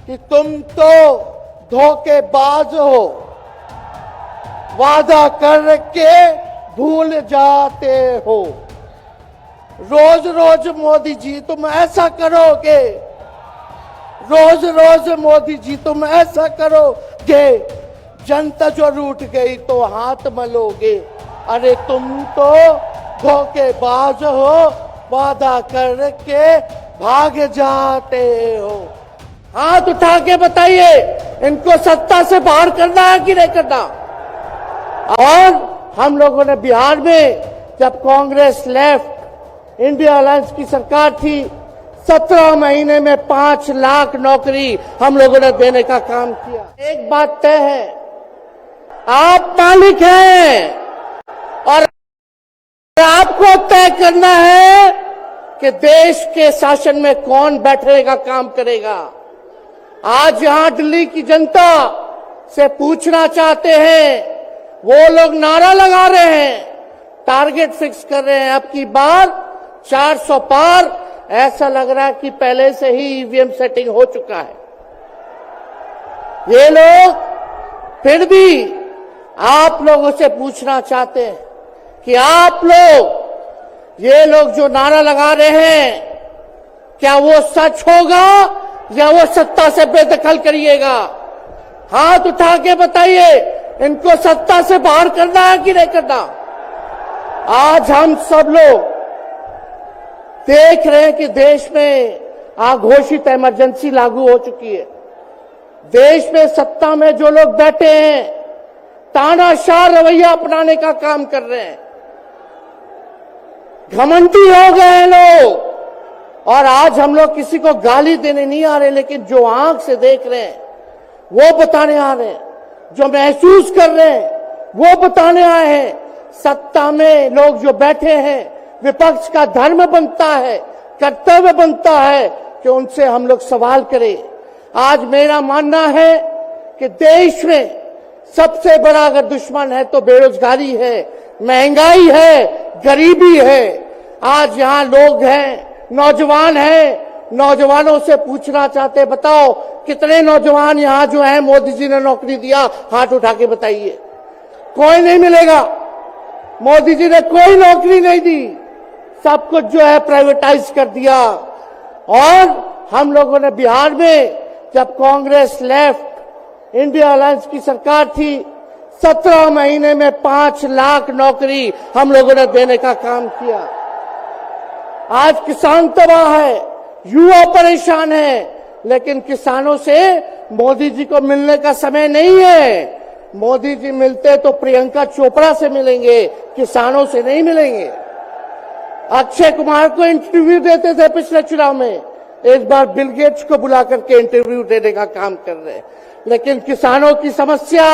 कि तुम तो धोखेबाज हो, वादा करके भूल जाते हो। रोज रोज मोदी जी तुम ऐसा करोगे, रोज रोज मोदी जी तुम ऐसा करोगे, जनता जो रूठ गई तो हाथ मलोगे। अरे तुम तो धोखेबाज हो, वादा करके भाग जाते हो। हाथ उठा के बताइए, इनको सत्ता से बाहर करना है कि नहीं करना? और हम लोगों ने बिहार में जब कांग्रेस लेफ्ट इंडिया अलायंस की सरकार थी, 17 महीने में 5 लाख नौकरी हम लोगों ने देने का काम किया। एक बात तय है, आप मालिक हैं और आपको तय करना है कि देश के शासन में कौन बैठने का काम करेगा। आज यहां दिल्ली की जनता से पूछना चाहते हैं, वो लोग नारा लगा रहे हैं, टारगेट फिक्स कर रहे हैं, अब की बार 400 पार। ऐसा लग रहा है कि पहले से ही ईवीएम सेटिंग हो चुका है। ये लोग फिर भी आप लोगों से पूछना चाहते हैं कि आप लोग, ये लोग जो नारा लगा रहे हैं, क्या वो सच होगा या वो सत्ता से बेदखल करिएगा? हाथ उठा के बताइए, इनको सत्ता से बाहर करना है कि नहीं करना? आज हम सब लोग देख रहे हैं कि देश में अघोषित इमरजेंसी लागू हो चुकी है। देश में सत्ता में जो लोग बैठे हैं, तानाशाह रवैया अपनाने का काम कर रहे हैं, घमंडी हो गए हैं लोग। और आज हम लोग किसी को गाली देने नहीं आ रहे, लेकिन जो आंख से देख रहे हैं वो बताने आ रहे हैं, जो महसूस कर रहे हैं वो बताने आए हैं। सत्ता में लोग जो बैठे हैं, विपक्ष का धर्म बनता है, कर्तव्य बनता है कि उनसे हम लोग सवाल करें। आज मेरा मानना है कि देश में सबसे बड़ा अगर दुश्मन है तो बेरोजगारी है, महंगाई है, गरीबी है। आज यहां लोग हैं, नौजवान हैं, नौजवानों से पूछना चाहते, बताओ कितने नौजवान यहां जो है मोदी जी ने नौकरी दिया? हाथ उठा के बताइए। कोई नहीं मिलेगा। मोदी जी ने कोई नौकरी नहीं दी, सब कुछ जो है प्राइवेटाइज कर दिया। और हम लोगों ने बिहार में जब कांग्रेस लेफ्ट इंडिया अलायंस की सरकार थी, 17 महीने में 5 लाख नौकरी हम लोगों ने देने का काम किया। आज किसान तबाह है, युवा परेशान है, लेकिन किसानों से मोदी जी को मिलने का समय नहीं है। मोदी जी मिलते तो प्रियंका चोपड़ा से मिलेंगे, किसानों से नहीं मिलेंगे। अक्षय कुमार को इंटरव्यू देते थे पिछले चुनाव में, इस बार बिल गेट्स को बुला करके इंटरव्यू देने का काम कर रहे हैं। लेकिन किसानों की समस्या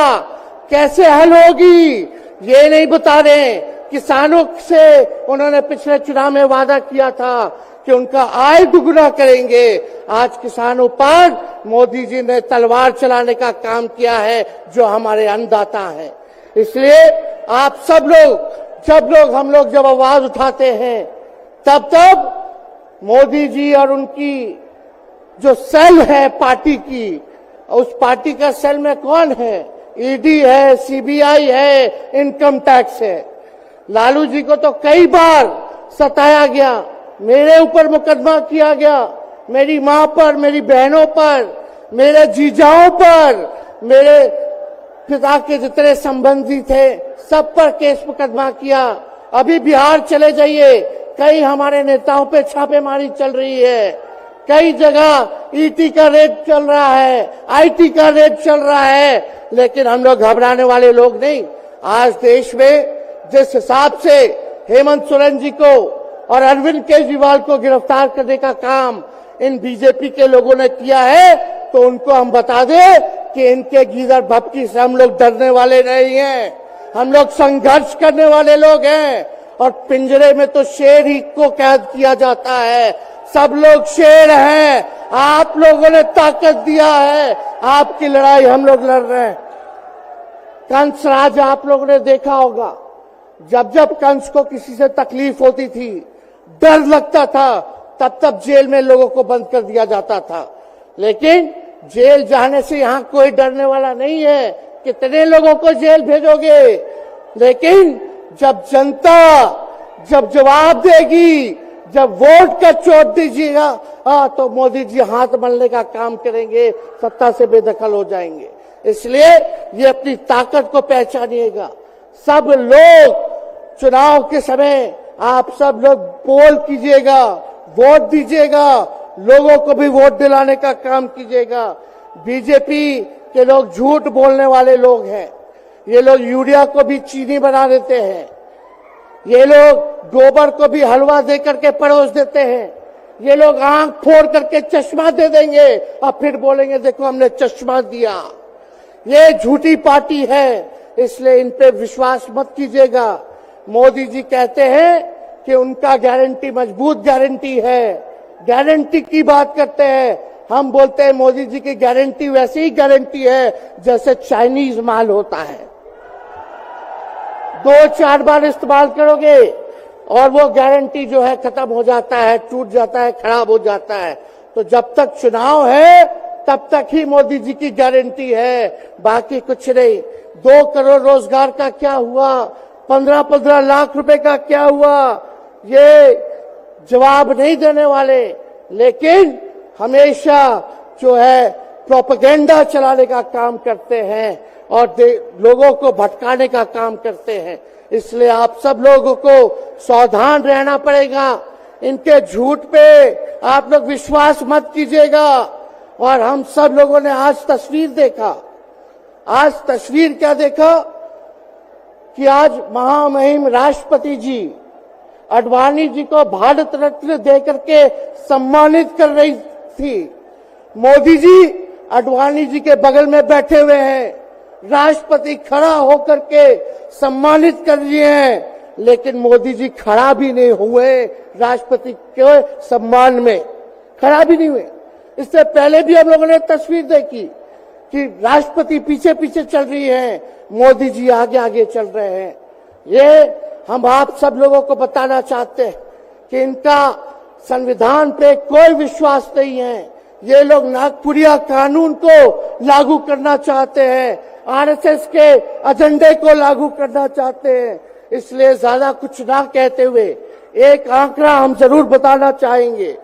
कैसे हल होगी ये नहीं बता रहे। किसानों से उन्होंने पिछले चुनाव में वादा किया था कि उनका आय दुगुना करेंगे। आज किसानों पर मोदी जी ने तलवार चलाने का काम किया है, जो हमारे अन्नदाता हैं। इसलिए आप सब लोग, हम लोग जब आवाज उठाते हैं, तब मोदी जी और उनकी जो सेल है पार्टी की, उस पार्टी का सेल में कौन है? ईडी है, सीबीआई है, इनकम टैक्स है। लालू जी को तो कई बार सताया गया, मेरे ऊपर मुकदमा किया गया, मेरी मां पर, मेरी बहनों पर, मेरे जीजाओं पर, मेरे पिता के जितने संबंधी थे सब पर केस मुकदमा किया। अभी बिहार चले जाइए, कई हमारे नेताओं पे छापेमारी चल रही है, कई जगह ईटी का रेड चल रहा है, आईटी का रेड चल रहा है, लेकिन हम लोग घबराने वाले लोग नहीं। आज देश में जिस हिसाब से हेमंत सोरेन जी को और अरविंद केजरीवाल को गिरफ्तार करने का काम इन बीजेपी के लोगों ने किया है, तो उनको हम बता दें कि इनके गीदड़ भपकी से हम लोग डरने वाले नहीं हैं। हम लोग संघर्ष करने वाले लोग हैं। और पिंजरे में तो शेर ही को कैद किया जाता है। सब लोग शेर हैं, आप लोगों ने ताकत दिया है, आपकी लड़ाई हम लोग लड़ रहे हैं। कंस राज आप लोगों ने देखा होगा, जब जब कंस को किसी से तकलीफ होती थी, डर लगता था, तब तब जेल में लोगों को बंद कर दिया जाता था। लेकिन जेल जाने से यहां कोई डरने वाला नहीं है। कितने लोगों को जेल भेजोगे, लेकिन जब जनता जब जवाब देगी, जब वोट का चोट दीजिएगा, तो मोदी जी हाथ मलने का काम करेंगे, सत्ता से बेदखल हो जाएंगे। इसलिए ये अपनी ताकत को पहचानिएगा। सब लोग चुनाव के समय आप सब लोग पोल कीजिएगा, वोट दीजिएगा, लोगों को भी वोट दिलाने का काम कीजिएगा। बीजेपी के लोग झूठ बोलने वाले लोग हैं। ये लोग यूरिया को भी चीनी बना देते हैं। ये लोग गोबर को भी हलवा दे करके परोस देते हैं। ये लोग आंख फोड़ करके चश्मा दे देंगे और फिर बोलेंगे देखो हमने चश्मा दिया। ये झूठी पार्टी है, इसलिए इन पे विश्वास मत कीजिएगा। मोदी जी कहते हैं कि उनका गारंटी मजबूत गारंटी है, गारंटी की बात करते हैं। हम बोलते हैं मोदी जी की गारंटी वैसी ही गारंटी है जैसे चाइनीज माल होता है। 2-4 बार इस्तेमाल करोगे और वो गारंटी जो है खत्म हो जाता है, टूट जाता है, खराब हो जाता है। तो जब तक चुनाव है तब तक ही मोदी जी की गारंटी है, बाकी कुछ नहीं। 2 करोड़ रोजगार का क्या हुआ, 15-15 लाख रुपए का क्या हुआ, ये जवाब नहीं देने वाले, लेकिन हमेशा जो है प्रोपेगेंडा चलाने का काम करते हैं और लोगों को भटकाने का काम करते हैं। इसलिए आप सब लोगों को सावधान रहना पड़ेगा। इनके झूठ पे आप लोग विश्वास मत कीजिएगा। और हम सब लोगों ने आज तस्वीर देखा। आज तस्वीर क्या देखा कि आज महामहिम राष्ट्रपति जी आडवाणी जी को भारत रत्न देकर के सम्मानित कर रही थी। मोदी जी आडवाणी जी के बगल में बैठे हुए हैं, राष्ट्रपति खड़ा होकर के सम्मानित कर दिए हैं, लेकिन मोदी जी खड़ा भी नहीं हुए राष्ट्रपति के सम्मान में, खड़ा भी नहीं हुए। इससे पहले भी हम लोगों ने तस्वीर देखी कि राष्ट्रपति पीछे पीछे चल रही है, मोदी जी आगे आगे चल रहे हैं। ये हम आप सब लोगों को बताना चाहते हैं कि इनका संविधान पे कोई विश्वास नहीं है। ये लोग नागपुरिया कानून को लागू करना चाहते हैं, आरएसएस के एजेंडे को लागू करना चाहते हैं। इसलिए ज्यादा कुछ ना कहते हुए एक आंकड़ा हम जरूर बताना चाहेंगे।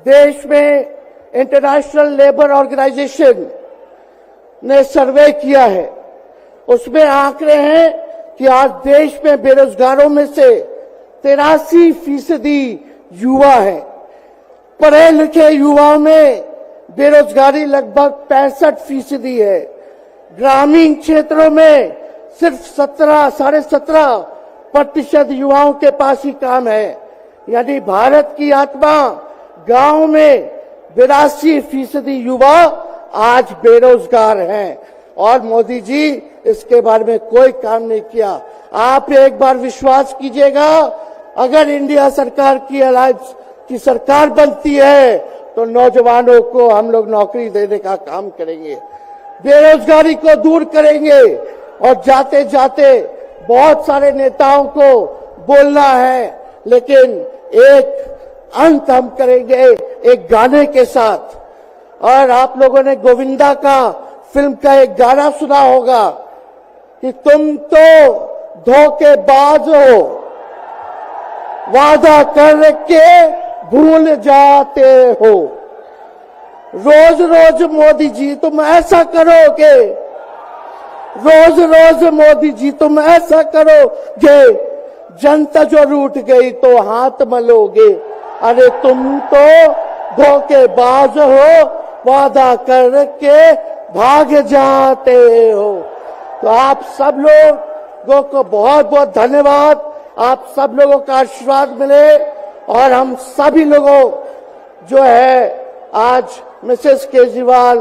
देश में इंटरनेशनल लेबर ऑर्गेनाइजेशन ने सर्वे किया है, उसमें आंकड़े हैं कि आज देश में बेरोजगारों में से 83% युवा है। पढ़े लिखे युवाओं में बेरोजगारी लगभग 65% है। ग्रामीण क्षेत्रों में सिर्फ 17.5% युवाओं के पास ही काम है। यानी भारत की आत्मा गांव में 82% युवा आज बेरोजगार हैं और मोदी जी इसके बारे में कोई काम नहीं किया। आप एक बार विश्वास कीजिएगा, अगर इंडिया सरकार की अलायंस की सरकार बनती है तो नौजवानों को हम लोग नौकरी देने का काम करेंगे, बेरोजगारी को दूर करेंगे। और जाते जाते बहुत सारे नेताओं को बोलना है, लेकिन एक अंत हम करेंगे एक गाने के साथ। और आप लोगों ने गोविंदा का फिल्म का एक गाना सुना होगा कि तुम तो धोखेबाज हो, वादा करके भूल जाते हो। रोज रोज मोदी जी तुम ऐसा करोगे, रोज रोज मोदी जी तुम ऐसा करोगे, जनता जो रूठ गई तो हाथ मलोगे। अरे तुम तो धोखेबाज हो, वादा करके भाग जाते हो। तो आप सब लोगों को बहुत बहुत धन्यवाद। आप सब लोगों का आशीर्वाद मिले और हम सभी लोगों जो है आज मिसेस केजरीवाल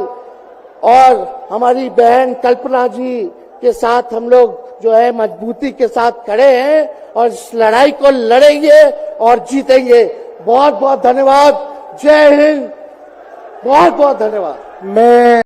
और हमारी बहन कल्पना जी के साथ हम लोग जो है मजबूती के साथ खड़े हैं और इस लड़ाई को लड़ेंगे और जीतेंगे। बहुत बहुत धन्यवाद। जय हिंद। बहुत बहुत धन्यवाद। मैं